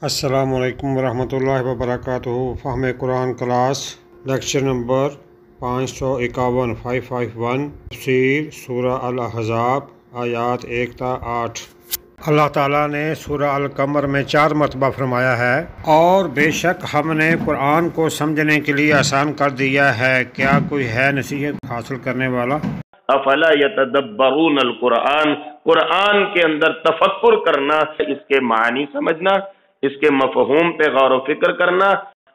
السلام علیکم ورحمۃ اللہ وبرکاتہ۔ فہم قرآن کلاس لیکچر نمبر 551 551 تفسیر سورہ الاحزاب آیات 1 تا 8۔ اللہ تعالیٰ نے سورہ القمر میں 4 مرتبہ فرمایا ہے اور بے شک ہم نے قرآن کو سمجھنے کے لیے آسان کر دیا ہے، کیا کوئی ہے نصیحت حاصل کرنے والا؟ افلا یتدبرون القرآن، قرآن کے اندر تفکر کرنا، اس کے معنی سمجھنا، اس کے مفہوم پہ غور و فکر کرنا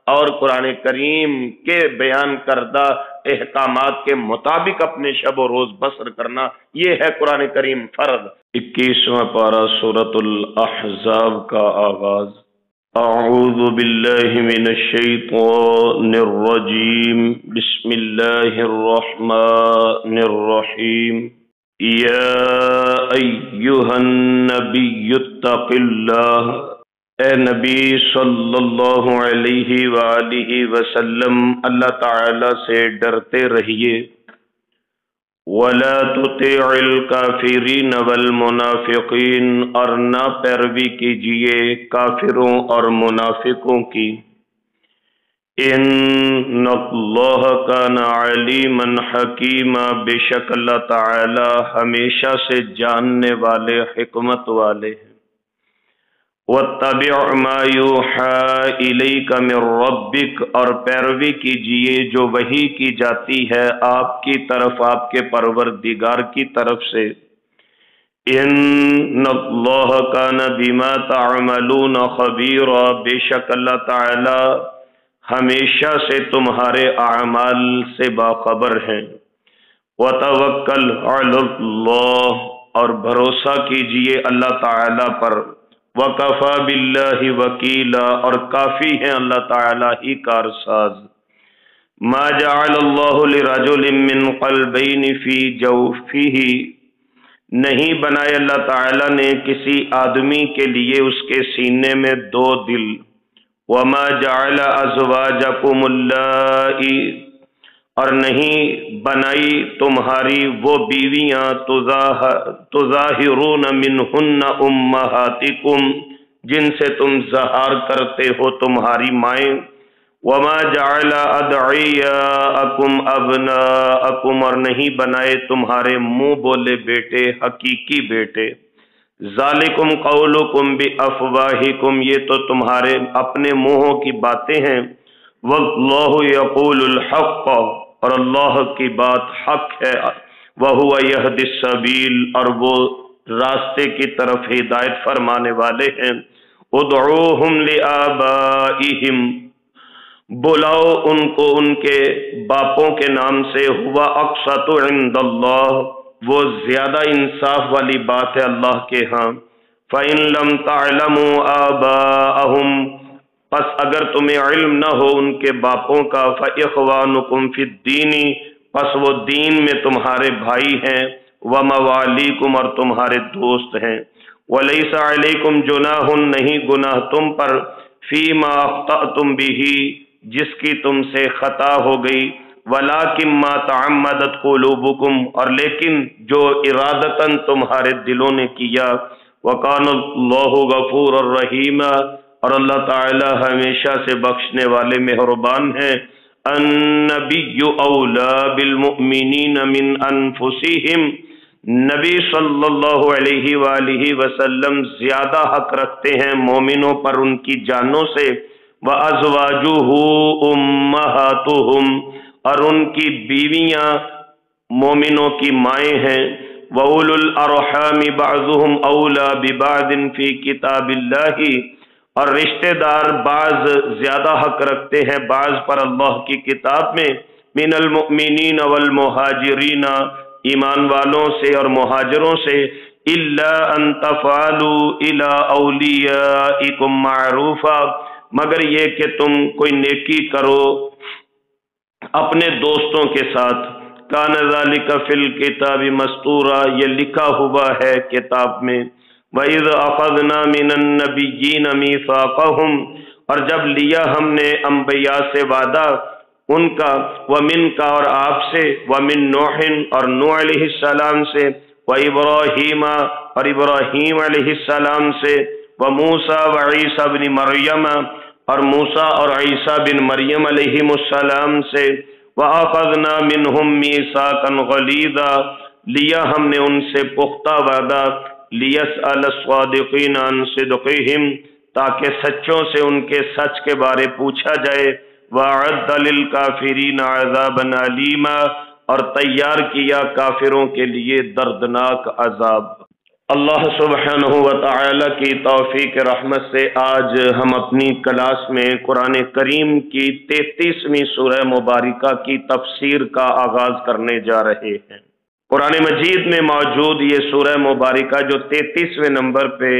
اور قرآن کریم کے بیان کردہ احکامات کے مطابق اپنے شب و روز بسر کرنا، یہ ہے قرآن کریم فرض۔ 21واں پارہ سورۃ الاحزاب کا آغاز۔ اعوذ باللہ من الشیطان الرجیم، بسم اللہ الرحمن الرحیم۔ یا ایہا النبی اتق اللہ، اے نبی صلی اللہ علیہ وآلہ وسلم اللہ تعالی سے ڈرتے رہیے۔ وَلَا تُطِعِ الْكَافِرِينَ وَالْمُنَافِقِينَ، اور نہ پیروی کیجیے کافروں اور منافقوں کی۔ اِنَّ اللَّهَ كَانَ عَلِيمًا حَكِيمًا، بے شک اللہ تعالی ہمیشہ سے جاننے والے، حکمت والے ہیں۔ وَاتَّبِعْ مَا يُوحَىٰ إِلَيْكَ مِن رَّبِّكَ، اور پیروی کیجیے جو وحی کی جاتی ہے آپ کی طرف آپ کے پروردگار کی طرف سے۔ إِنَّ اللَّهَ كَانَ بِمَا تَعْمَلُونَ خَبِيرًا، بے شک اللہ تعالی ہمیشہ سے تمہارے اعمال سے باخبر ہیں۔ وَتَوَكَّلْ عَلَى اللَّهِ، اور بھروسہ کیجیے اللہ تعالی پر۔ وَكَفَى بِاللَّهِ وَكِيلًا، اور کافی ہیں اللہ تعالی ہی کارساز۔ مَا جَعَلَ اللَّهُ لِرَجُلٍ مِّن قَلْبَيْنِ فِي جَوْفِهِ، نہیں بنائے اللہ تعالی نے کسی آدمی کے لیے اس کے سینے میں 2 دل۔ وَمَا جَعَلَ أَزْوَاجَكُمُ اللَّائِي، اور نہیں بنائی تمہاری وہ بیویاں تظاہرون منہن امہاتکم، جن سے تم ظہار کرتے ہو تمہاری مائیں۔ وما جعل ادعیاءکم ابناءکم، اور نہیں بنائے تمہارے منہ بولے بیٹے حقیقی بیٹے۔ ذالکم قولکم بافواہکم، یہ تو تمہارے اپنے منہوں کی باتیں ہیں۔ واللہ یقول الحق، اور اللہ کی بات حق ہے۔ وہو یہدی السبیل، اور وہ راستے کی طرف ہدایت فرمانے والے ہیں۔ ادعوہم لآبائہم، بلاؤ ان کو ان کے باپوں کے نام سے۔ ہوا اقسط عند اللہ، وہ زیادہ انصاف والی بات ہے اللہ کے ہاں۔ فإن لم تعلموا آباءہم، پس اگر تمہیں علم نہ ہو ان کے باپوں کا، فإخوانکم فی الدین، پس وہ دین میں تمہارے بھائی ہیں۔ وموالیکم، اور تمہارے دوست ہیں۔ ولیس علیکم جناح، نہیں گناہ تم پر، فیما اخطأتم بہ، جس کی تم سے خطا ہو گئی۔ ولکن ما تعمدت قلوبکم، اور لیکن جو ارادتاً تمہارے دلوں نے کیا۔ وکان اللہ غفورا رحیما، اور اللہ تعالی ہمیشہ سے بخشنے والے مہربان ہیں۔ النبی اولی بالمؤمنین من انفسہم، نبی صلی اللہ علیہ وآلہ وسلم زیادہ حق رکھتے ہیں مومنوں پر ان کی جانوں سے۔ وازواجہ امہاتہم، اور ان کی بیویاں مومنوں کی مائیں ہیں۔ وَأُولُو الْأَرْحَامِ بَعْضُهُمْ أَوْلَى بِبَعْضٍ فِي كِتَابِ اللَّهِ، اور رشتہ دار بعض زیادہ حق رکھتے ہیں بعض پر اللہ کی کتاب میں۔ من المؤمنین والمہاجرین، ایمان والوں سے اور مہاجروں سے۔ الا ان تفعلوا الى اولیائکم معروفا، مگر یہ کہ تم کوئی نیکی کرو اپنے دوستوں کے ساتھ۔ کان ذلک فی الکتاب مستورا، یہ لکھا ہوا ہے کتاب میں۔ وَإِذْ أَخَذْنَا مِنَ النَّبِيِّينَ مِيثَاقَهُمْ، اور جب لیا ہم نے انبیاء سے وعدہ ان کا، وَمِنْكَ، اور آپ سے، وَمِن نُوحٍ، اور نوح علیہ السلام سے، وَإِبْرَاهِيمَ، اور ابراہیم علیہ السلام سے، وموسیٰ وعیسیٰ بن مریم، اور موسیٰ اور عیسیٰ بن مریم علیہم السلام سے، وَأَخَذْنَا مِنْهُمْ مِيثَاقًا غَلِيظًا، لیا ہم نے ان سے پختہ وعدہ، لِيَسْأَلَ الصَّادِقِينَ عَنْ صِدْقِهِمْ، تاکہ سچوں سے ان کے سچ کے بارے پوچھا جائے، وَأَعَدَّ لِلْكَافِرِينَ عَذَابًا أَلِيمًا، اور تیار کیا کافروں کے لیے دردناک عذاب۔ اللہ سبحانہ و تعالی کی توفیق رحمت سے آج ہم اپنی کلاس میں قرآن کریم کی 33ویں سورہ مبارکہ کی تفسیر کا آغاز کرنے جا رہے ہیں۔ قرآن مجید میں موجود یہ سورہ مبارکہ جو 33ویں نمبر پہ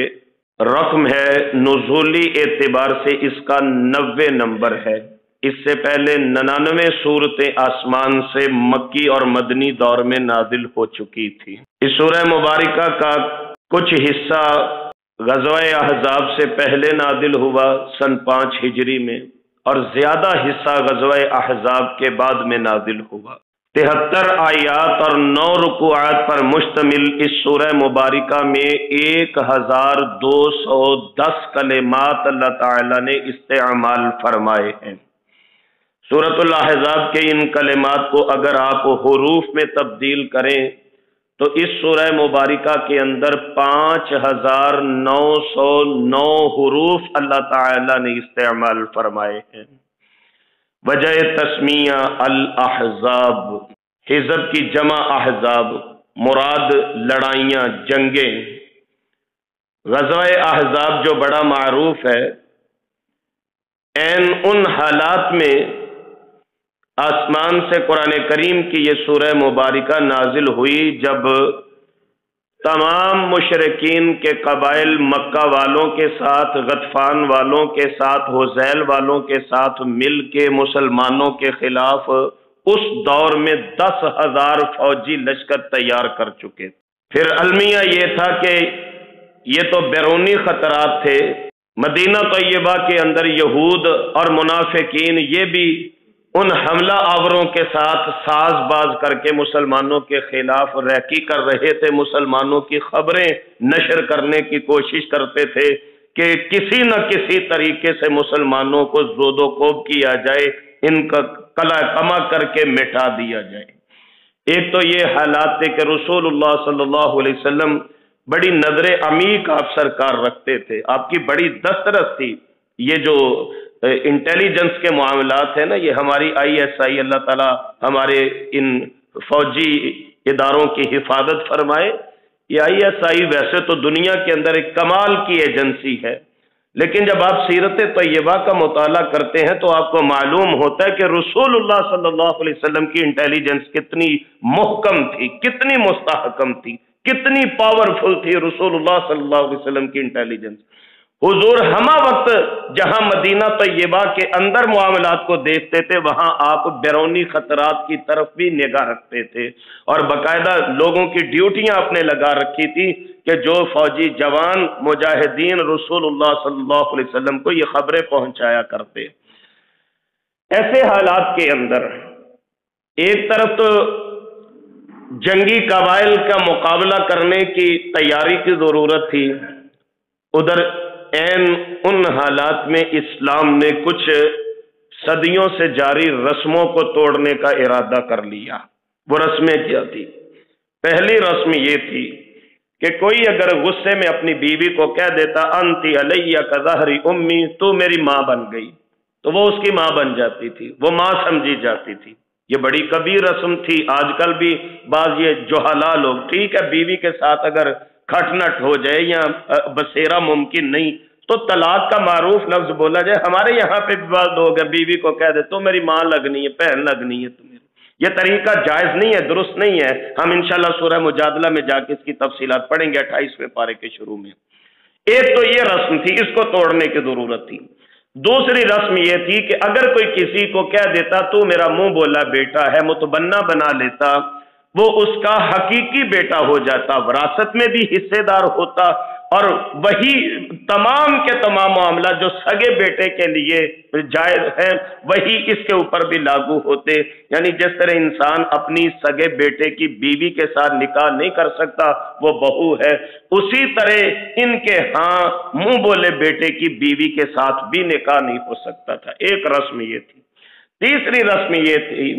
رقم ہے، نزولی اعتبار سے اس کا 90 نمبر ہے۔ اس سے پہلے 99 صورتیں آسمان سے مکی اور مدنی دور میں نازل ہو چکی تھی۔ اس سورہ مبارکہ کا کچھ حصہ غزوہ احزاب سے پہلے نازل ہوا سن 5 ہجری میں، اور زیادہ حصہ غزوہ احزاب کے بعد میں نازل ہوا۔ 73 آیات اور 9 رکوعات پر مشتمل اس سورہ مبارکہ میں 1210 کلمات اللہ تعالی نے استعمال فرمائے ہیں۔ سورۃ الاحزاب کے ان کلمات کو اگر آپ حروف میں تبدیل کریں تو اس سورہ مبارکہ کے اندر 5909 حروف اللہ تعالی نے استعمال فرمائے ہیں۔ وجہ تسمیہ الاحزاب، حزب کی جمع احزاب، مراد لڑائیاں، جنگیں۔ غزوہ احزاب جو بڑا معروف ہے، ان حالات میں آسمان سے قرآن کریم کی یہ سورہ مبارکہ نازل ہوئی جب تمام مشرکین کے قبائل مکہ والوں کے ساتھ، غطفان والوں کے ساتھ، حذیل والوں کے ساتھ مل کے مسلمانوں کے خلاف اس دور میں 10,000 فوجی لشکر تیار کر چکے۔ پھر المیہ یہ تھا کہ یہ تو بیرونی خطرات تھے، مدینہ طیبہ کے اندر یہود اور منافقین یہ بھی ان حملہ آوروں کے ساتھ ساز باز کر کے مسلمانوں کے خلاف ریکی کر رہے تھے، مسلمانوں کی خبریں نشر کرنے کی کوشش کرتے تھے کہ کسی نہ کسی طریقے سے مسلمانوں کو زود و کوب کیا جائے، ان کا قلع کما کر کے مٹا دیا جائے۔ ایک تو یہ حالات تھے کہ رسول اللہ صلی اللہ علیہ وسلم بڑی نظر عمیق آپ سرکار رکھتے تھے، آپ کی بڑی دسترس تھی۔ یہ جو انٹیلیجنس کے معاملات ہیں نا، یہ ہماری ISI، اللہ تعالیٰ ہمارے ان فوجی اداروں کی حفاظت فرمائے۔ یہ ISI ویسے تو دنیا کے اندر ایک کمال کی ایجنسی ہے، لیکن جب آپ سیرت طیبہ کا مطالعہ کرتے ہیں تو آپ کو معلوم ہوتا ہے کہ رسول اللہ صلی اللہ علیہ وسلم کی انٹیلیجنس کتنی محکم تھی، کتنی مستحکم تھی، کتنی پاورفل تھی رسول اللہ صلی اللہ علیہ وسلم کی انٹیلیجنس۔ حضور ہمہ وقت جہاں مدینہ طیبہ کے اندر معاملات کو دیکھتے تھے، وہاں آپ بیرونی خطرات کی طرف بھی نگاہ رکھتے تھے، اور باقاعدہ لوگوں کی ڈیوٹیاں اپنے لگا رکھی تھی کہ جو فوجی جوان مجاہدین رسول اللہ صلی اللہ علیہ وسلم کو یہ خبریں پہنچایا کرتے۔ ایسے حالات کے اندر ایک طرف تو جنگی قبائل کا مقابلہ کرنے کی تیاری کی ضرورت تھی، ادھر ان حالات میں اسلام نے کچھ صدیوں سے جاری رسموں کو توڑنے کا ارادہ کر لیا۔ وہ رسمیں کیا تھی؟ پہلی رسم یہ تھی کہ کوئی اگر غصے میں اپنی بیوی کو کہہ دیتا انتی علیہ کظہر امی، تو میری ماں بن گئی، تو وہ اس کی ماں بن جاتی تھی، وہ ماں سمجھی جاتی تھی۔ یہ بڑی کبیر رسم تھی۔ آج کل بھی بعض یہ جوہلا لوگ، ٹھیک ہے بیوی کے ساتھ اگر کھٹ نٹ ہو جائے یا بسیرا ممکن نہیں تو طلاق کا معروف لفظ بولا جائے۔ ہمارے یہاں پہ بھی بعض لوگ ہیں بیوی کو کہہ دے تو میری ماں لگنی ہے، بہن لگنی ہے تمہیں، یہ طریقہ جائز نہیں ہے، درست نہیں ہے۔ ہم انشاءاللہ سورہ مجادلہ میں جا کے اس کی تفصیلات پڑھیں گے 28ویں پارے کے شروع میں۔ ایک تو یہ رسم تھی، اس کو توڑنے کی ضرورت تھی۔ دوسری رسم یہ تھی کہ اگر کوئی کسی کو کہہ دیتا تو میرا منہ بولا بیٹا ہے، متبنہ بنا لیتا، وہ اس کا حقیقی بیٹا ہو جاتا، وراثت میں بھی حصے دار ہوتا، اور وہی تمام کے تمام معاملات جو سگے بیٹے کے لیے جائز ہیں وہی اس کے اوپر بھی لاگو ہوتے. یعنی جس طرح انسان اپنی سگے بیٹے کی بیوی کے ساتھ نکاح نہیں کر سکتا وہ بہو ہے، اسی طرح ان کے ہاں منہ بولے بیٹے کی بیوی کے ساتھ بھی نکاح نہیں ہو سکتا تھا. ایک رسم یہ تھی. تیسری رسم یہ تھی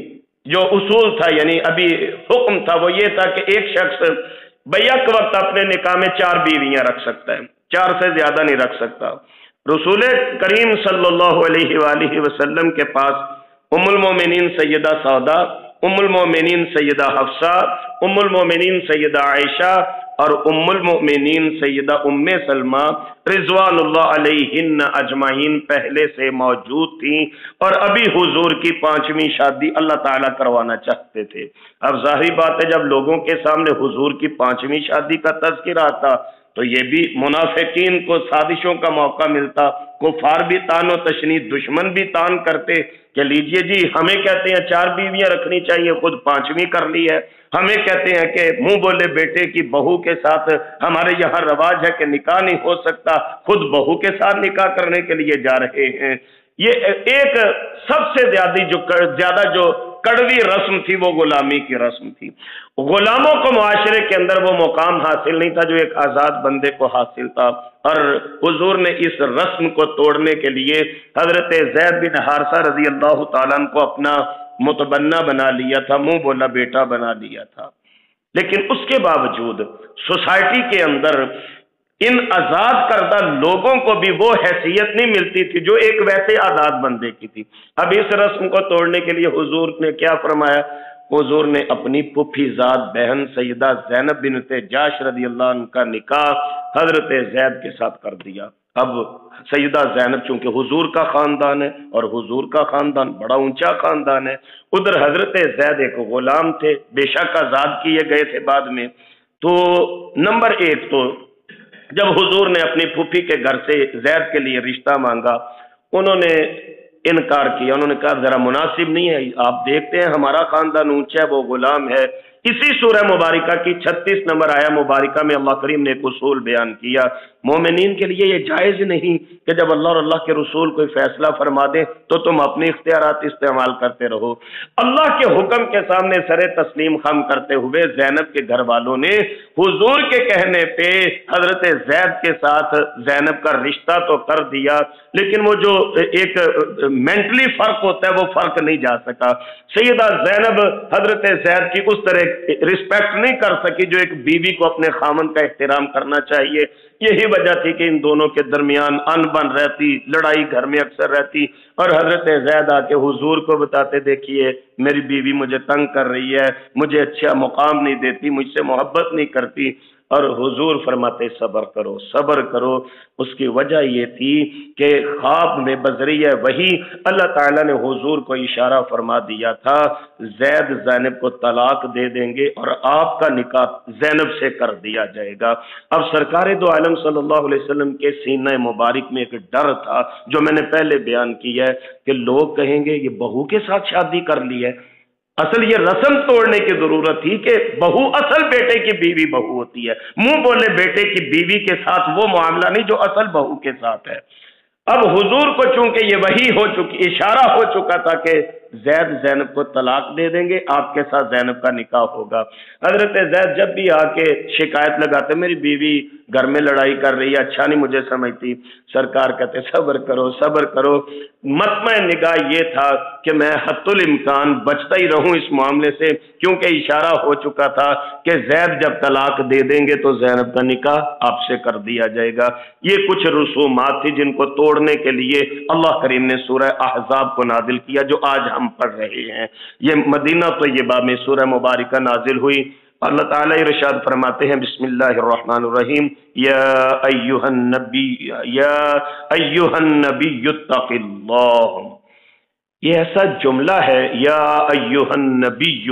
جو اصول تھا، یعنی ابھی حکم تھا، وہ یہ تھا کہ ایک شخص بیک وقت اپنے نکاح میں 4 بیویاں رکھ سکتا ہے، 4 سے زیادہ نہیں رکھ سکتا. رسول کریم صلی اللہ علیہ وآلہ وسلم کے پاس ام المومنین سیدہ سودا، ام المومنین سیدہ حفصہ، ام المومنین سیدہ عائشہ اور ام المؤمنین سیدہ ام سلمہ رضوان اللہ علیہن اجمعین پہلے سے موجود تھیں، اور ابھی حضور کی 5ویں شادی اللہ تعالیٰ کروانا چاہتے تھے. اب ظاہری بات ہے جب لوگوں کے سامنے حضور کی 5ویں شادی کا تذکرہ آتا تو یہ بھی منافقین کو سازشوں کا موقع ملتا، کفار بھی تان و تشنیع، دشمن بھی تان کرتے کہ لیجئے جی ہمیں کہتے ہیں 4 بیویاں رکھنی چاہیے، خود 5ویں کر لی ہے. ہمیں کہتے ہیں کہ منہ بولے بیٹے کی بہو کے ساتھ ہمارے یہاں رواج ہے کہ نکاح نہیں ہو سکتا، خود بہو کے ساتھ نکاح کرنے کے لیے جا رہے ہیں. یہ ایک سب سے زیادہ جو کڑوی رسم تھی وہ غلامی کی رسم تھی. غلاموں کو معاشرے کے اندر وہ مقام حاصل نہیں تھا جو ایک آزاد بندے کو حاصل تھا، اور حضور نے اس رسم کو توڑنے کے لیے حضرت زید بن حارثہ رضی اللہ تعالیٰ عنہ کو اپنا متبنہ بنا لیا تھا، منہ بولا بیٹا بنا لیا تھا. لیکن اس کے باوجود سوسائٹی کے اندر ان آزاد کردہ لوگوں کو بھی وہ حیثیت نہیں ملتی تھی جو ایک ویسے آزاد بندے کی تھی. اب اس رسم کو توڑنے کے لیے حضور نے کیا فرمایا؟ حضور نے اپنی پھوپھی زاد بہن سیدہ زینب بنت جاش رضی اللہ عنہ کا نکاح حضرت زید کے ساتھ کر دیا. اب سیدہ زینب چونکہ حضور کا خاندان ہے اور حضور کا خاندان بڑا اونچا خاندان ہے، ادھر حضرت زید ایک غلام تھے، بے شک آزاد کیے گئے تھے بعد میں. تو نمبر 1 تو جب حضور نے اپنی پھوپھی کے گھر سے زید کے لیے رشتہ مانگا انہوں نے انکار کیا. انہوں نے کہا ذرا مناسب نہیں ہے، آپ دیکھتے ہیں ہمارا خاندان اونچا ہے، وہ غلام ہے. اسی سورہ مبارکہ کی 36 نمبر آیا مبارکہ میں اللہ کریم نے ایک اصول بیان کیا. مومنین کے لیے یہ جائز نہیں کہ جب اللہ اور اللہ کے رسول کوئی فیصلہ فرما دیں تو تم اپنے اختیارات استعمال کرتے رہو. اللہ کے حکم کے سامنے سر تسلیم خم کرتے ہوئے زینب کے گھر والوں نے حضور کے کہنے پہ حضرت زید کے ساتھ زینب کا رشتہ تو کر دیا، لیکن وہ جو ایک مینٹلی فرق ہوتا ہے وہ فرق نہیں جا سکا. سیدہ زینب حضرت زید کی اس طرح رسپیکٹ نہیں کر سکی جو ایک بیوی کو اپنے خامن کا احترام کرنا چاہیے. یہی وجہ تھی کہ ان دونوں کے درمیان ان بن رہتی، لڑائی گھر میں اکثر رہتی، اور حضرت زید آ کے حضور کو بتاتے دیکھیے میری بیوی مجھے تنگ کر رہی ہے، مجھے اچھا مقام نہیں دیتی، مجھ سے محبت نہیں کرتی. اور حضور فرماتے صبر کرو صبر کرو. اس کی وجہ یہ تھی کہ خواب میں بذریعہ وحی اللہ تعالیٰ نے حضور کو اشارہ فرما دیا تھا زید زینب کو طلاق دے دیں گے اور آپ کا نکاح زینب سے کر دیا جائے گا. اب سرکار دو عالم صلی اللہ علیہ وسلم کے سینہ مبارک میں ایک ڈر تھا جو میں نے پہلے بیان کیا ہے کہ لوگ کہیں گے یہ بہو کے ساتھ شادی کر لی ہے. اصل یہ رسم توڑنے کی ضرورت تھی کہ بہو اصل بیٹے کی بیوی بہو ہوتی ہے، منہ بولے بیٹے کی بیوی کے ساتھ وہ معاملہ نہیں جو اصل بہو کے ساتھ ہے. اب حضور کو چونکہ یہ وحی ہو چکی، اشارہ ہو چکا تھا کہ زید زینب کو طلاق دے دیں گے، آپ کے ساتھ زینب کا نکاح ہوگا. حضرت زید جب بھی آ کے شکایت لگاتے میری بیوی گھر میں لڑائی کر رہی ہے، اچھا نہیں مجھے سمجھتی، سرکار کہتے صبر کرو صبر کرو. مطمع نگاہ یہ تھا کہ میں حتی الامکان بچتا ہی رہوں اس معاملے سے، کیونکہ اشارہ ہو چکا تھا کہ زید جب طلاق دے دیں گے تو زینب کا نکاح آپ سے کر دیا جائے گا. یہ کچھ رسومات تھی جن کو توڑنے کے لیے اللہ کریم نے سورہ احزاب کو نازل کیا جو آج ہم پڑھ رہے ہیں. یہ مدینہ طیبہ میں سورہ مبارکہ نازل ہوئی. اللہ تعالیٰ ارشاد فرماتے ہیں بسم اللہ الرحمن الرحیم یا ایہا النبی اتق اللہ. یہ ایسا جملہ ہے یا ایہا النبی،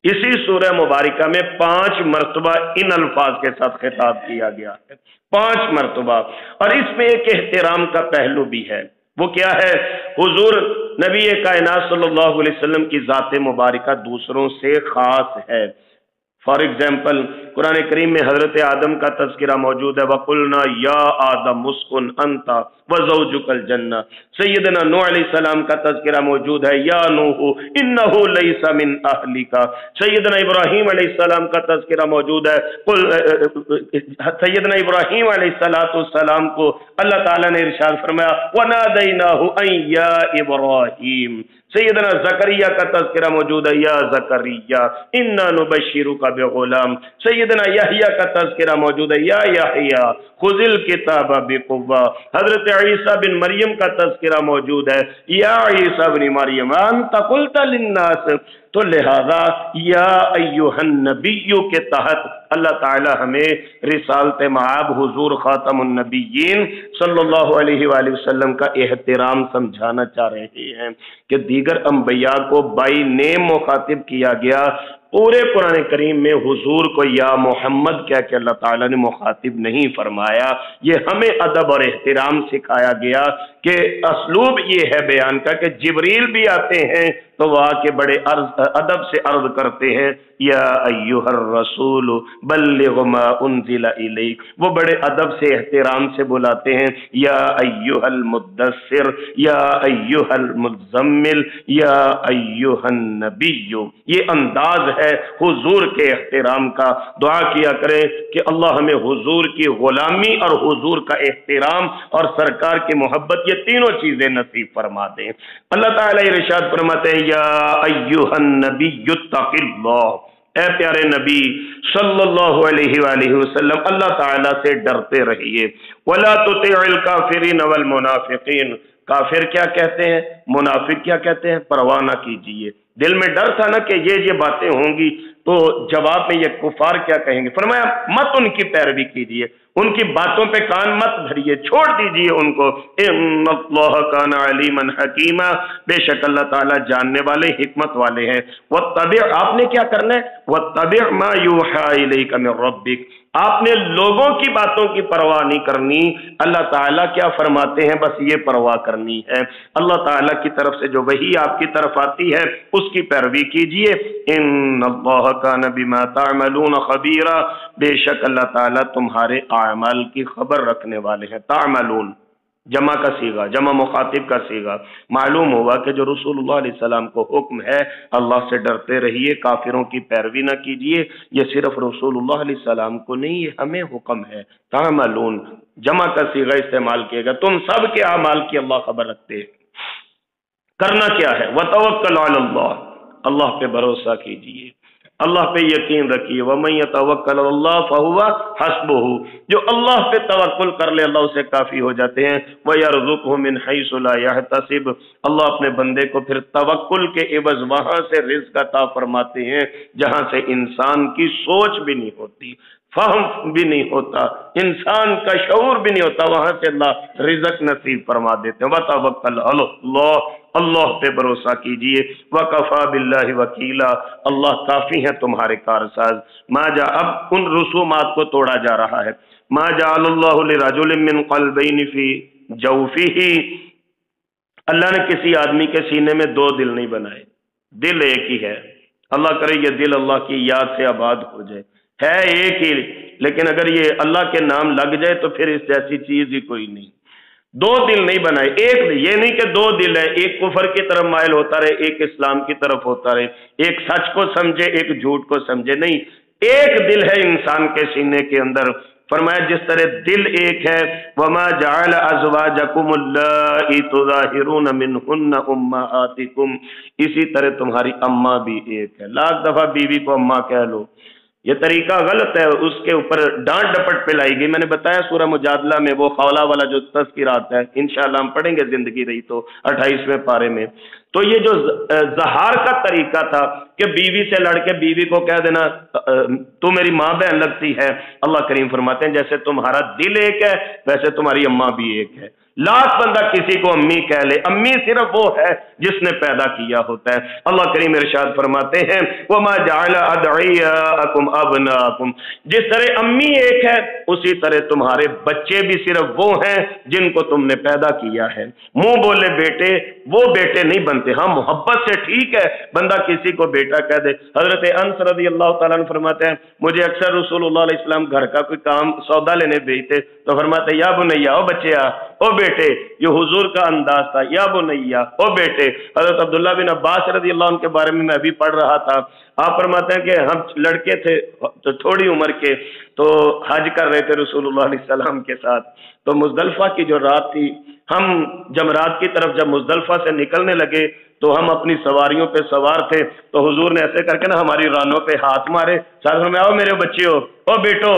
اسی سورہ مبارکہ میں 5 مرتبہ ان الفاظ کے ساتھ خطاب کیا گیا ہے، 5 مرتبہ. اور اس میں ایک احترام کا پہلو بھی ہے. وہ کیا ہے؟ حضور نبی کائنات صلی اللہ علیہ وسلم کی ذات مبارکہ دوسروں سے خاص ہے. फॉर एग्जाम्पल कुरान करीम में हजरत आदम का तज़किरा मौजूद है, वकुलना या आदम मुस्कुन अंता व ज़ौजुकल जन्ना। सैयदना नूह अलैहिस्सलाम का तज़किरा मौजूद है, या नूह इन्नहु लैसा मिन अहलिका। सैयदना इब्राहीम अलैहिस्सलाम का तज़किरा मौजूद है, सैयदना इब्राहीम अलैहिस्सलाम को अल्लाह ताला ने इरशाद फरमाया, वनादैनाहु अन या इब्राहीम। सैयदना ज़करिया का तज़किरा मौजूद है, या ज़करिया इन्ना नुबश्शिरुका बिग़ुलाम। सैयदना यहया का तज़किरा मौजूद है, या यहया खुज़िल किताबा बिक़ुव्वा। हज़रत ईसा बिन मरियम का तज़किरा मौजूद है, या ईसा बिन मरियम अंत क़ुल्त लिन्नास। तो लिहाजा या अय्युहन नबिय्यु के तहत अल्लाह ताला हमें रिसालत मआब हुजूर खातमुन नबिय्यीन सल्लल्लाहु अलैहि वसल्लम का एहतराम समझाना चाह रहे हैं कि दीगर अंबिया को बाई नेम मुखातिब किया गया। पूरे कुरान करीम में हुजूर को या मोहम्मद कह के अल्लाह ताला ने मुखातिब नहीं फरमाया। ये हमें अदब और एहतराम सिखाया गया कि असलूब ये है बयान का कि जिब्रील भी आते हैं तो वह के बड़े अदब से अर्ज करते हैं, या अय्युहर रसूल बल्लिग मा उन्जिला इलैक। वो बड़े अदब से एहतराम से बुलाते हैं, या अय्युहल मुद्दस्सिर, या अय्युहल मुज़म्मिल, या अय्युहन नबिय्यु। ये अंदाज है हुजूर के एहतराम का। दुआ किया करें कि अल्लाह हमें हुजूर की गुलामी और हुजूर का एहतराम और सरकार की मोहब्बत, ये तीनों चीजें नसीब फरमा दें। अल्लाह ताला इरशाद फरमाते हैं, या अय्युहन नबिय्युत्तक़िल्लाह। ए प्यारे नबी सल्लल्लाहु अलैहि वसल्लम, अल्लाह ताला से डरते रहिए। वला तुतिउल काफिरीन वल मुनाफिकीन। काफिर क्या कहते हैं, मुनाफिक क्या कहते हैं, परवाह ना कीजिए। दिल में डर था ना कि ये बातें होंगी, तो जवाब में ये कुफार क्या कहेंगे, फरमाया मत उनकी पैरवी कीजिए, उनकी बातों पे कान मत धरिए, छोड़ दीजिए उनको। इन्नल्लाह काना अलीमन हकीमा। बेशक अल्लाह ताला जानने वाले हिकमत वाले हैं। वत्तबि, आपने क्या करना है, वत्तबि मा यूहा इलैका मिन रब्बिक। आपने लोगों की बातों की परवाह नहीं करनी, अल्लाह ताला क्या फरमाते हैं बस ये परवाह करनी है। अल्लाह ताला की तरफ से जो वही आपकी तरफ आती है उसकी पैरवी कीजिए। इन्नल्लाह काना बिमा तामलून खबीरा। बेशक अल्लाह ताला तुम्हारे आमाल की खबर रखने वाले हैं। तामलून जमा का सीगा, जमा मुखातिब का सीगा। मालूम हुआ कि जो रसूलुल्लाह अलैहि सलाम को हुक्म है अल्लाह से डरते रहिए, काफिरों की पैरवी न कीजिए, ये सिर्फ रसूलुल्लाह अलैहि सलाम को नहीं, ये हमें हुक्म है। तामलून जमा का सीगा इस्तेमाल किएगा, तुम सब के आमाल की अल्लाह खबर रखते हैं। करना क्या है, वतवक्कल अलल्लाह, अल्लाह पे भरोसा कीजिए, अल्लाह पे यकीन रखिए। वमन यतवक्कल अलल्लाह फहुवा हस्बुहु। जो अल्लाह पे तवक्कुल कर ले अल्लाह उसे काफी हो जाते हैं। वयरज़ुक़हु मिन हैसु ला यहतसिब। अल्लाह अपने बंदे को फिर तवक्कुल के एवज वहां से रिज़्क़ अता फरमाते हैं जहां से इंसान की सोच भी नहीं होती, फहम भी नहीं होता, इंसान का शऊर भी नहीं होता, वहां से अल्लाह रिज़्क़ नसीब फरमा देते हैं। वतवक्कल अलल्लाह, अल्लाह पे भरोसा कीजिए। वकफा बिल्लाहि वकीला, अल्लाह काफी है तुम्हारे कारसाज। माजा, अब उन रसूमात को तोड़ा जा रहा है। मा जअलल्लाहु लिरजुलिन मिन क़ल्बैनि फी जौफिही। अल्लाह ने किसी आदमी के सीने में दो दिल नहीं बनाए, दिल एक ही है। अल्लाह करे ये दिल अल्लाह की याद से आबाद हो जाए, है एक ही, लेकिन अगर ये अल्लाह के नाम लग जाए तो फिर इस जैसी चीज ही कोई नहीं। दो दिल नहीं बनाए, एक। ये नहीं कि दो दिल है, एक कुफर की तरफ माइल होता रहे, एक इस्लाम की तरफ होता रहे, एक सच को समझे एक झूठ को समझे, नहीं, एक दिल है इंसान के सीने के अंदर। फरमाया जिस तरह दिल एक है, वमा जअल अज़वाजकुम अल्लाती तुज़ाहिरून मिनहुन्न उम्माहातिकुम, इसी तरह तुम्हारी अम्मा भी एक है। लाख दफा बीवी को अम्मा कह लो, ये तरीका गलत है, उसके ऊपर डांट डपट पिलाई गई। मैंने बताया सूरह मुजादला में वो खौला वाला जो तज़किरात है, इंशाअल्लाह हम पढ़ेंगे जिंदगी रही तो 28वें पारे में। तो ये जो ज़हार का तरीका था कि बीवी से लड़के बीवी को कह देना तू मेरी माँ बहन लगती है, अल्लाह करीम फरमाते हैं जैसे तुम्हारा दिल एक है वैसे तुम्हारी अम्मा भी एक है। लाख बंदा किसी को अम्मी कह ले, अम्मी सिर्फ वो है जिसने पैदा किया होता है। अल्लाह करीम इरशाद फरमाते हैं वमा जअल अदइयाकुम अबनाकुम, जिस तरह अम्मी एक है उसी तरह तुम्हारे बच्चे भी सिर्फ वो हैं जिनको तुमने पैदा किया है। मुंह बोले बेटे वो बेटे नहीं बनते। हाँ, मोहब्बत से ठीक है बंदा किसी को बेटे बेटा कह दे। हजरत अनस रज़ी अल्लाह ताला अन्हु फरमाते हैं, मुझे अक्सर रसूलुल्लाह अलैहि सल्लम घर का कोई काम सौदा लेने भेजते तो फरमाते या बुनैया, ओ बच्चे आ, ओ बेटे। ये हुजूर का अंदाज था, या बुनैया, ओ बेटे। हजरत अब्दुल्लाह बिन अब्बास रज़ी अल्लाह अन्हु के बारे में मैं अभी पढ़ रहा था। आप फरमाते हैं कि हम लड़के थे तो थोड़ी उम्र के, तो हज कर रहे थे रसूलुल्लाह अलैहि सल्लम के साथ। तो मुज़दलिफा की जो रात थी, हम जमरात की तरफ जब मुज़दलिफा से निकलने लगे तो हम अपनी सवारियों पे सवार थे, तो हुजूर ने ऐसे करके ना हमारी रानों पे हाथ मारे। साथ में आओ मेरे बच्चियों, ओ बेटो,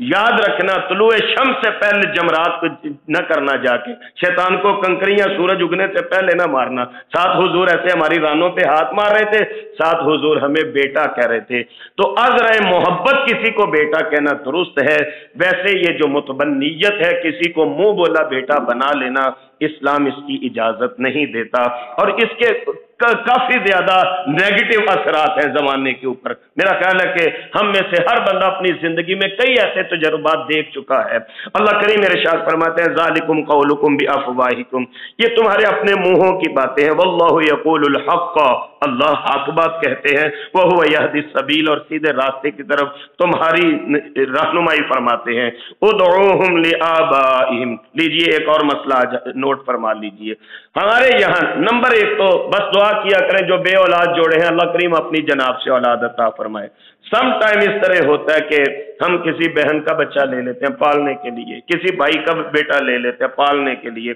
याद रखना तुलुए शम्स से पहले जमरात को न करना, जाके शैतान को कंकरियां सूरज उगने से पहले न मारना। साथ हुजूर ऐसे हमारी रानों पे हाथ मार रहे थे, साथ हुजूर हमें बेटा कह रहे थे। तो अज़र मोहब्बत किसी को बेटा कहना दुरुस्त है, वैसे ये जो मुतबन्नियत है, किसी को मुंह बोला बेटा बना लेना, इस्लाम इसकी इजाजत नहीं देता और इसके काफी ज्यादा नेगेटिव असरात हैं जमाने के ऊपर। मेरा ख्याल है कि हम में से हर बंदा अपनी जिंदगी में कई ऐसे तजुर्बात देख चुका है। अल्लाह करीम मेरे शाह फरमाते हैं, ज़ालिकुम क़ौलुकुम बिअफ़वाहिकुम, ये तुम्हारे अपने मुंहों की बातें हैं। वल्लाहु यक़ूलुल हक़्क़, अल्लाह हक बात कहते हैं। वह हुवा यहदिस सबील, और सीधे रास्ते की तरफ तुम्हारी रहनुमाई फरमाते हैं। उदऊहुम लिआबाइहिम, लीजिए एक और मसला नोट फरमा लीजिए। हमारे यहाँ नंबर एक तो बस दुआ किया करें जो बे औलाद जोड़े हैं, अल्लाह करीम अपनी जनाब से औलाद अता फरमाए। सम टाइम इस तरह होता है कि हम किसी बहन का बच्चा ले लेते हैं पालने के लिए, किसी भाई का बेटा ले लेते हैं पालने के लिए,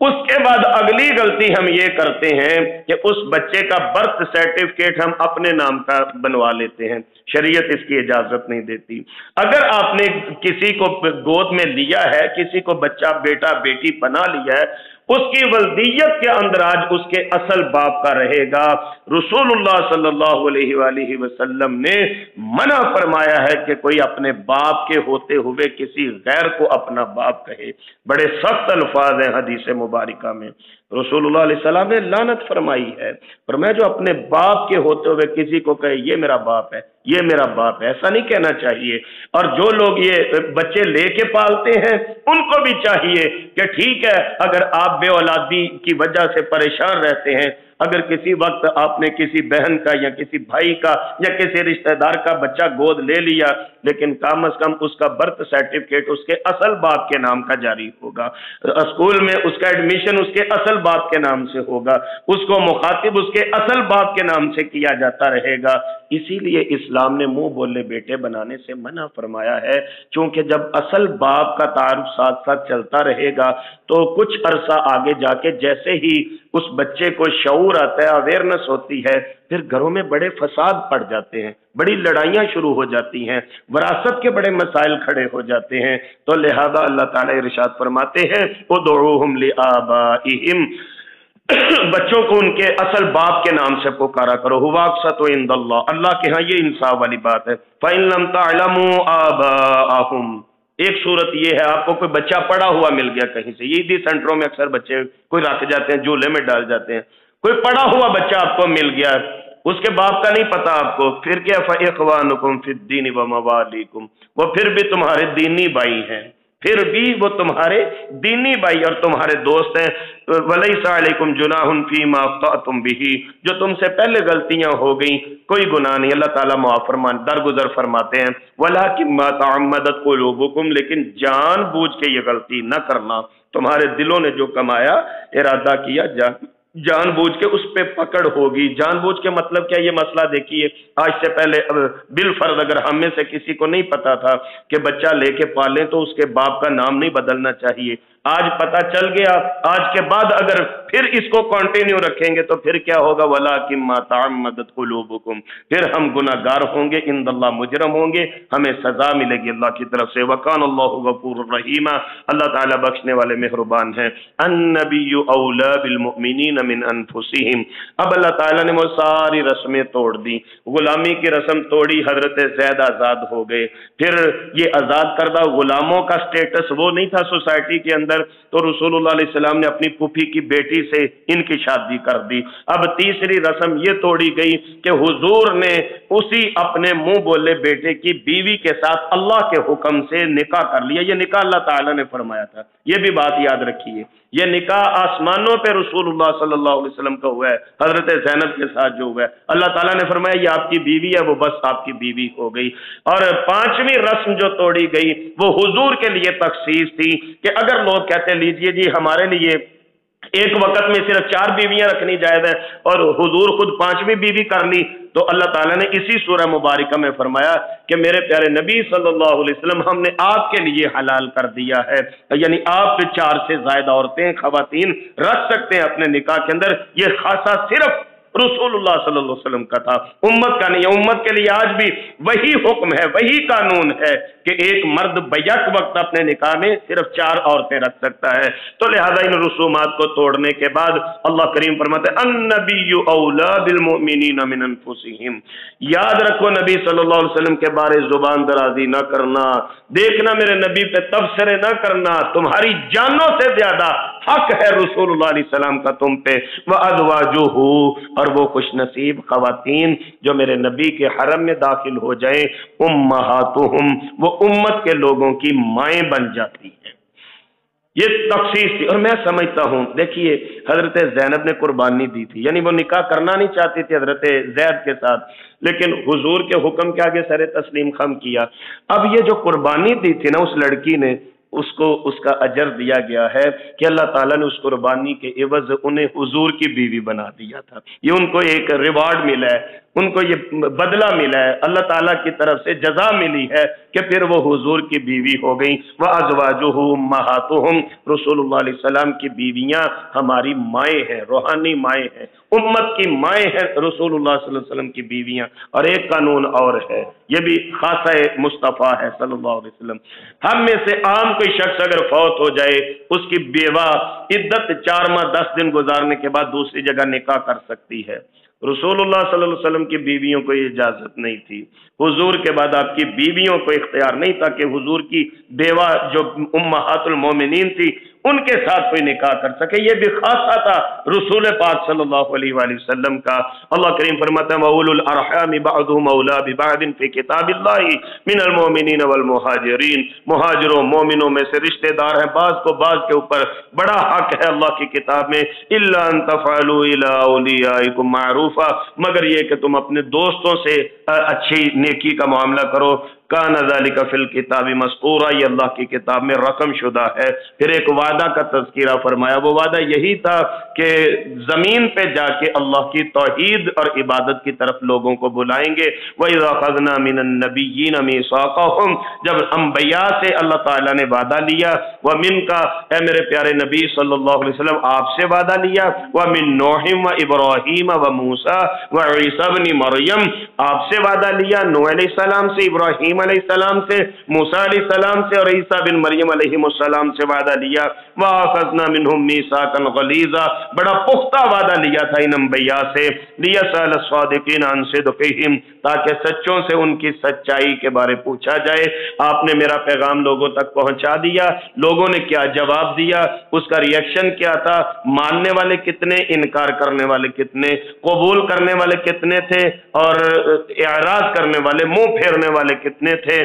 उसके बाद अगली गलती हम ये करते हैं कि उस बच्चे का बर्थ सर्टिफिकेट हम अपने नाम का बनवा लेते हैं। शरीयत इसकी इजाजत नहीं देती। अगर आपने किसी को गोद में लिया है, किसी को बच्चा बेटा बेटी बना लिया है, उसकी वल्दियत के अंदर आज उसके असल बाप का रहेगा। रसूलुल्लाह सल्लल्लाहु अलैहि वसल्लम ने मना फरमाया है कि कोई अपने बाप के होते हुए किसी गैर को अपना बाप कहे। बड़े सख्त अल्फाज हैं हदीस मुबारका में, रसूलुल्लाह अलैहि सल्लम ने लानत फरमाई है। पर मैं जो अपने बाप के होते हुए किसी को कहे ये मेरा बाप है, ये मेरा बाप है, ऐसा नहीं कहना चाहिए। और जो लोग ये बच्चे लेके पालते हैं उनको भी चाहिए कि ठीक है, अगर आप बे औलादी की वजह से परेशान रहते हैं, अगर किसी वक्त आपने किसी बहन का या किसी भाई का या किसी रिश्तेदार का बच्चा गोद ले लिया, लेकिन कम अज कम उसका बर्थ सर्टिफिकेट उसके असल बाप के नाम का जारी होगा, स्कूल में उसका एडमिशन उसके असल बाप के नाम से होगा, उसको मुखातिब उसके असल बाप के नाम से किया जाता रहेगा। इसीलिए इस्लाम ने मुंह बोले बेटे बनाने से मना फरमाया है, क्योंकि जब असल बाप का तारुफ साथ साथ चलता रहेगा तो कुछ अरसा आगे जाके जैसे ही उस बच्चे को शऊर आता है, अवेयरनेस होती है, फिर घरों में बड़े फसाद पड़ जाते हैं, बड़ी लड़ाइयां शुरू हो जाती हैं, विरासत के बड़े मसाइल खड़े हो जाते हैं। तो लिहाजा अल्लाह ताला इरशाद फरमाते हैं, उदऊहुम लिआबाइहिम, बच्चों को उनके असल बाप के नाम से पुकारा करो। हुवा अक़सतु इंदल्लाह, अल्लाह के यहाँ ये इंसाफ वाली बात है। फ़इन लम तअलमू आबाअहुम, एक सूरत ये है, आपको कोई बच्चा पड़ा हुआ मिल गया कहीं से, ईदी सेंटरों में अक्सर बच्चे कोई रख जाते हैं, झूले में डाल जाते हैं, कोई पड़ा हुआ बच्चा आपको मिल गया, उसके बाप का नहीं पता आपको, फिर क्या, फ़इख़वानुकुम फ़िद्दीन व मवालीकुम, वो फिर भी तुम्हारे दीनी भाई हैं, फिर भी वो तुम्हारे दीनी भाई और तुम्हारे दोस्त हैं। वलैसा अलैकुम जुनाहुन फीमा अख़्तअतुम बिही, जो तुमसे पहले गलतियां हो गई कोई गुनाह नहीं, अल्लाह ताला माफ़ फरमान दरगुजर फरमाते हैं। वलाकिन मा तअम्मदत क़ुलूबुकुम, लेकिन जानबूझ के ये गलती न करना, तुम्हारे दिलों ने जो कमाया इरादा किया जानबूझ के उस पे पकड़ होगी। जानबूझ के मतलब क्या, ये मसला देखिए, आज से पहले बिलफर्ज अगर हम में से किसी को नहीं पता था कि बच्चा लेके पालें तो उसके बाप का नाम नहीं बदलना चाहिए, आज पता चल गया, आज के बाद अगर फिर इसको कंटिन्यू रखेंगे तो फिर क्या होगा, वलाकिन मा तअम्मदत क़ुलूबुकुम, फिर हम गुनाहगार होंगे, इंदल्लाह मुजरम होंगे, हमें सजा मिलेगी अल्लाह की तरफ से। वकान अल्लाहु गफूरुर रहीमा, अल्लाह ताला बख्शने वाले मेहरबान हैं। अन्नबिय्यु औला बिल मुमिनीन मिन अनफुसिहिम, अब अल्लाह ताला ने वो सारी रस्में तोड़ दी, गुलामी की रस्म तोड़ी, हजरत ज़ैद आज़ाद हो गए। फिर ये आज़ाद करदा गुलामों का स्टेटस वो नहीं था सोसाइटी के अंदर اندر تو रसूलुल्लाह अलैहि सलाम ने अपनी फूफी की बेटी से इनकी शादी कर दी। अब तीसरी रस्म ये तोड़ी गई कि हुजूर ने उसी अपने मुंह बोले बेटे की बीवी के साथ अल्लाह के हुक्म से निकाह कर लिया। ये निकाह अल्लाह ताला ने फरमाया था, ये भी बात याद रखिए। ये निकाह आसमानों पे रसूलुल्लाह सल्लल्लाहु अलैहि वसल्लम का हुआ है, हजरत ज़ैनब के साथ जो हुआ है। अल्लाह ताला ने फरमाया ये आपकी बीवी है, वो बस आपकी बीवी हो गई। और पांचवी रस्म जो तोड़ी गई वो हुजूर के लिए तखसीस थी कि अगर लोग कहते लीजिए जी हमारे लिए एक वक्त में सिर्फ 4 बीवियां रखनी जायज है और हुजूर खुद 5वीं बीवी कर ली, तो अल्लाह ताला ने इसी सूरह मुबारका में फरमाया कि मेरे प्यारे नबी सल्लल्लाहु अलैहि वसल्लम हमने आपके लिए हलाल कर दिया है, यानी आप 4 से ज्यादा औरतें खवातीन रख सकते हैं अपने निकाह के अंदर। ये खासा सिर्फ रसूलुल्लाह सल्लल्लाहु अलैहि वसल्लम का था, उम्मत का नहीं है। उम्मत के लिए आज भी वही हुक्म है, वही कानून है कि एक मर्द बैक वक्त अपने निकाह में सिर्फ 4 औरतें रख सकता है। तो लिहाजा इन रसूमात को तोड़ने के बाद अल्लाह करीम फरमाते हैं अन्नबिय्यु औला बिल मुमिनीना मिन अनफुसिहिम। याद रखो नबी सल्लल्लाहु अलैहि वसल्लम के बारे जुबान दराजी ना करना, देखना मेरे नबी पे तबसरे ना करना, तुम्हारी जानों से ज्यादा हक है रसूलुल्लाह अलैहि सलाम का तुम पे। व अज़वाजुहु, और वो खुश नसीब खवातीन जो मेरे नबी के हरम में दाखिल हो जाए, उम्महातुहुम, वो उम्मत के लोगों की माएँ बन जाती हैं। ये तखसीस थी। और मैं समझता हूँ, देखिए हजरत ज़ैनब ने कुर्बानी दी थी, यानी वो निकाह करना नहीं चाहती थी हजरत ज़ैद के साथ, लेकिन हुजूर के हुक्म के आगे सरे तस्लीम खम किया। अब ये जो कुर्बानी दी थी ना उस लड़की ने, उसको उसका अजर दिया गया है कि अल्लाह ताला ने उस कुर्बानी के एवज उन्हें हुजूर की बीवी बना दिया था। ये उनको एक रिवार्ड मिला है, उनको ये बदला मिला है, अल्लाह ताला की तरफ से जजा मिली है कि फिर वो हुजूर की बीवी हो गई। व अज़वाजुहु उम्महातुहुम, रसूलुल्लाह अलैहि सलाम की बीवियां हमारी माएँ हैं, रूहानी माएँ हैं, उम्मत की माएँ हैं रसूलुल्लाह सल्लल्लाहु अलैहि वसल्लम की बीवियां। और एक कानून और है, ये भी खासा मुस्तफ़ा है सल्लल्लाहु अलैहि वसल्लम। हम में से आम कोई शख्स अगर फौत हो जाए, उसकी बेवा इद्दत 4 माह 10 दिन गुजारने के बाद दूसरी जगह निकाह कर सकती है। रसूलुल्लाह सल्लल्लाहु अलैहि वसल्लम की बीवियों को ये इजाजत नहीं थी। हुजूर के बाद आपकी बीवियों को इख्तियार नहीं था कि हुजूर की बेवा जो उम्महातुल मोमिनीन थी उनके साथ कोई निकाह कर सके। ये भी खासा था रसूल पाक सल्लल्लाहु अलैहि वसल्लम का। अल्लाह करीम फरमाता है वउलुल अरहाम बअदुहुम औला बिबअदिन फी किताबिल्लाहि मिनल मोमिनीन वल मुहाजिरीन। मुहाजिरों मोमिनों में से रिश्तेदार हैं, बाज को बाज के ऊपर बड़ा हक है अल्लाह की किताब में। इल्ला अन तफअलू इला औलियाइकुम मारूफा, मगर ये कि तुम अपने दोस्तों से अच्छी नेकी का मामला करो। कान ज़ालिका फिल किताबी मस्कूरा, ये अल्लाह की किताब में रकम शुदा है। फिर एक वादा का तज़किरा फरमाया, वो वादा यही था कि जमीन पे जाके अल्लाह की तौहीद और इबादत की तरफ लोगों को बुलाएंगे। वइज़ा अख़ज़ना मिनन नबिय्यीन मीसाक़हुम, जब अंबिया से अल्लाह ताला ने वादा लिया, व मिनका, ऐ मेरे प्यारे नबी सल्लल्लाहु अलैहि वसल्लम आपसे वादा लिया, व मिन नूह व इब्राहीम व मूसा व ईसा इब्न मरियम, आपसे वादा लिया नूह अलैहिस्सलाम से, इब्राहीम अलैहिस्सलाम से, मूसा अलैहिस्सलाम से और ईसा बिन मरियम अलैहिस्सलाम से वादा लिया। वअख़ज़ना मिनहुम मीसाक़न गलीज़ा, बड़ा पुख्ता वादा लिया था इन अंबिया से। लियसअल अस्सादिक़ीन अन सिद्क़िहिम, ताकि सच्चों से उनकी सच्चाई के बारे पूछा जाए। आपने मेरा पैगाम लोगों तक पहुंचा दिया, लोगों ने क्या जवाब दिया, उसका रिएक्शन क्या था, मानने वाले कितने, इनकार करने वाले कितने, कबूल करने वाले कितने थे और एराज करने वाले, मुंह फेरने वाले कितने थे।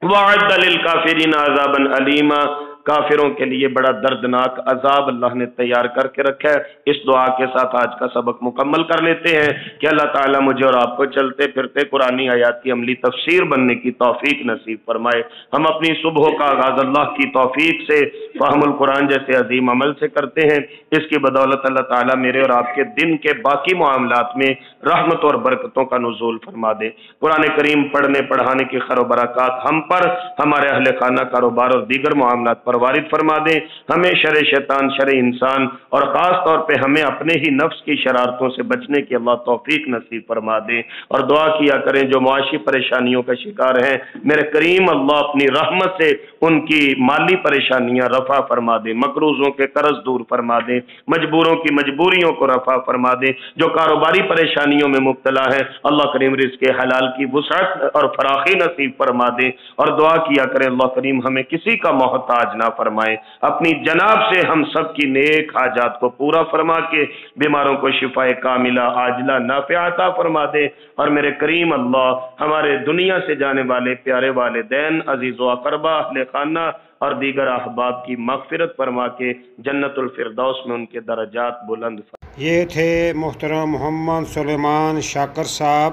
वअद्द लिल काफिरीन अज़ाबन अलीमा, काफिरों के लिए बड़ा दर्दनाक अजाब अल्लाह ने तैयार करके रखा है। इस दुआ के साथ आज का सबक मुकम्मल कर लेते हैं कि अल्लाह ताला मुझे और आपको चलते फिरते कुरानी आयात की अमली तफसीर बनने की तौफीक नसीब फरमाए। हम अपनी सुबह का आगाज अल्लाह की तौफीक से फ़हमुल कुरान जैसे अजीम अमल से करते हैं। इसकी बदौलत अल्लाह ताला मेरे और आपके दिन के बाकी मामलात में रहमत और बरकतों का नुज़ूल फरमा दे। कुरान करीम पढ़ने पढ़ाने की खैर बरकत हम पर, हमारे अहले खाना, कारोबार और दीगर मामलात पर वारिद फरमा दे। हमें शर शैतान, शर इंसान और ख़ास तौर पे हमें अपने ही नफ्स की शरारतों से बचने की अल्लाह तौफीक नसीब फरमा दे। और दुआ किया करें जो मुआशी परेशानियों का शिकार हैं, मेरे करीम अल्लाह अपनी रहमत से उनकी माली परेशानियां रफ़ा फरमा दे, मकरूज़ों के कर्ज दूर फरमा दे, मजबूरों की मजबूरियों को रफ़ा फरमा दे। जो कारोबारी परेशानियों में मुब्तला है अल्लाह करीम रिज़्क़ हलाल की वुसअत और फराखी नसीब फरमा दे। और दुआ किया करें अल्लाह करीम हमें किसी का मोहताज نہ فرمائے، اپنی جناب سے ہم سب کی نیک حاجات کو پورا فرما کے بیماروں کو شفاء کاملہ عاجلہ نافعہ عطا فرما دے، اور میرے کریم اللہ ہمارے دنیا سے جانے والے پیارے والدین، عزیز و اقربا، اہل خانہ اور دیگر احباب کی مغفرت فرما کے جنت الفردوس میں ان کے درجات بلند فرما۔ یہ تھے محترم محمد سلیمان شاکر صاحب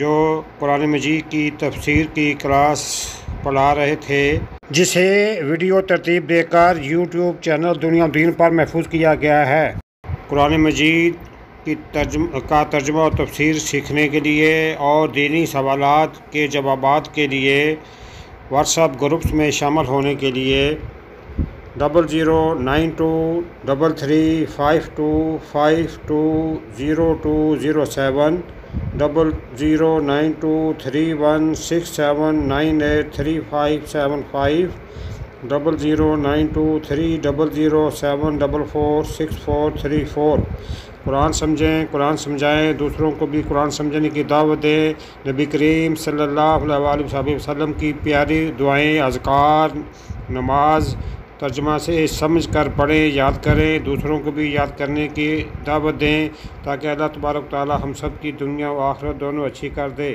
جو قرآن مجید کی تفسیر کی کلاس پڑھا رہے تھے، جسے ویڈیو ترتیب دے کر یوٹیوب چینل دنیا دین پر محفوظ کیا گیا ہے۔ قرآن مجید کی ترجمہ اور تفسیر سیکھنے کے لیے اور دینی سوالات کے جوابات کے لیے واٹس ایپ گروپس میں شامل ہونے کے لیے 00923352520207 00923167983575 00923007446434۔ قرآن سمجھیں، قرآن سمجھائیں، دوسروں کو بھی قرآن سمجھنے کی دعوت دیں۔ نبی کریم صلی اللہ علیہ وسلم کی پیاری دعائیں، اذکار، نماز ترجمہ سے سمجھ کر پڑھیں، یاد کریں، دوسروں کو بھی یاد کرنے کی دعوت دیں، تاکہ اللہ تبارک و تعالی ہم سب کی دنیا و آخرت دونوں اچھی کر دے۔